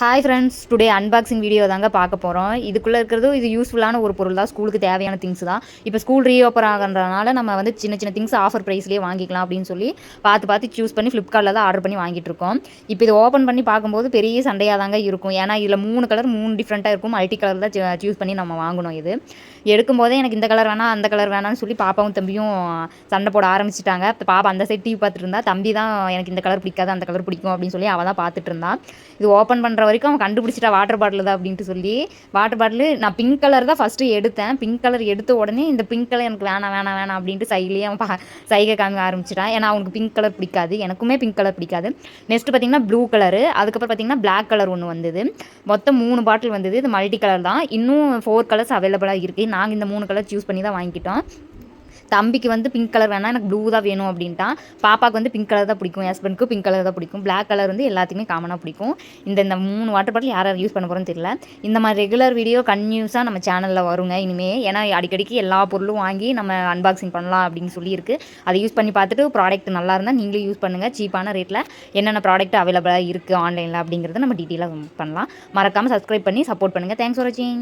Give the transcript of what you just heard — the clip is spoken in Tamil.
Hi friends, today unboxing video தாங்க பார்க்க போகிறோம். இதுக்குள்ளே இருக்கிறது இது யூஸ்ஃபுல்லான ஒரு பொருள் தான். ஸ்கூலுக்கு தேவையான திங்ஸ் தான். இப்போ ஸ்கூல் ரீஓப்பன் ஆகிறதுனால நம்ம வந்து சின்ன சின்ன திங்ஸ் ஆஃபர் ப்ரைஸ்லேயே வாங்கிக்கலாம் அப்படின்னு சொல்லி பார்த்து சூஸ் பண்ணி ஃப்ளிப்கார்ட்டில் தான் ஆர்டர் பண்ணி வாங்கிட்டு இருக்கோம். இப்போ இது ஓப்பன் பண்ணி பார்க்கும்போது பெரிய சண்டையாக தாங்க இருக்கும். ஏன்னா இதில் 3 கலர் 3 டிஃப்ரெண்ட்டாக இருக்கும். மல்டி கலர் தான் சூஸ் பண்ணி நம்ம வாங்கணும். இது எடுக்கும்போதே எனக்கு இந்த கலர் வேணாம் அந்த கலர் வேணாம்னு சொல்லி பாப்பாவும் தம்பியும் சண்டை போட ஆரம்பிச்சிட்டாங்க. பாப்பா அந்த சைட் டிவி பார்த்துட்டு இருந்தா, தம்பி தான் எனக்கு இந்த கலர் பிடிக்காது அந்த கலர் பிடிக்கும் அப்படின்னு சொல்லி அவள் தான் பார்த்துட்டு இருந்தா. இது ஓப்பன் பண்ணுற வரைக்கும் அவன் கண்டுபிடிச்சிட்டா வாட்டர் பாட்டில் தான் அப்படின்ட்டு சொல்லி. வாட்டர் பாட்டில் நான் பிங்க் கலர் தான் ஃபஸ்ட்டு எடுத்தேன். பிங்க் கலர் எடுத்த உடனே இந்த பிங்க் கலர் எனக்கு வேணாம் வேணாம் வேணாம் அப்படின்ட்டு சைட்லேயே அவன் சைகை காமிக்க ஆரம்பிச்சிட்டான். ஏன்னா அவனுக்கு பிங்க் கலர் பிடிக்காது, எனக்குமே பிங்க் கலர் பிடிக்காது. நெக்ஸ்ட் பார்த்தீங்கன்னா ப்ளூ கலரு, அதுக்கப்புறம் பார்த்தீங்கன்னா பிளாக் கலர் ஒன்று வந்தது. மொத்தம் 3 பாட்டில் வந்தது. இது மல்டி கலர் தான். இன்னும் 4 கலர்ஸ் அவைலபிளாக இருக்குது. நாங்கள் இந்த 3 கலர் சூஸ் பண்ணி தான் வாங்கிட்டோம். தம்பிக்கு வந்து பிங்க் கலர் வேணாம், எனக்கு ப்ளூ தான் வேணும் அப்படின்ட்டான். பாப்பாவுக்கு வந்து பிங்க் கலர் தான் பிடிக்கும், ஹஸ்பண்டுக்கு பிங்க் கலர் தான் பிடிக்கும். பிளாக் கலர் வந்து எல்லாத்துக்குமே காமனாக பிடிக்கும். இந்த 3 வாட்டர் பாட்டில் யார் யூஸ் பண்ண போகிறோன்னு தெரியல. இந்த மாதிரி ரெகுலர் வீடியோ கன்டினியூஸாக நம்ம சேனலில் வருங்க இனிமேல். ஏன்னா அடிக்கடிக்கு எல்லா பொருளும் வாங்கி நம்ம அன்பாக்சிங் பண்ணலாம் அப்படின்னு சொல்லியிருக்கு. அதை யூஸ் பண்ணி பார்த்துட்டு ப்ராடக்ட் நல்லா இருந்தால் நீங்களே யூஸ் பண்ணுங்கள். சீப்பான ரேட்டில் என்னென்ன ப்ராடக்ட் அவைலபிளாக இருக்குது ஆன்லைனில் அப்படிங்கிறத நம்ம டீட்டெயிலாக பண்ணலாம். மறக்காமல் சப்ஸ்கிரைப் பண்ணி சப்போர்ட் பண்ணுங்கள். தேங்க்ஸ் ஃபார் வாட்சிங்.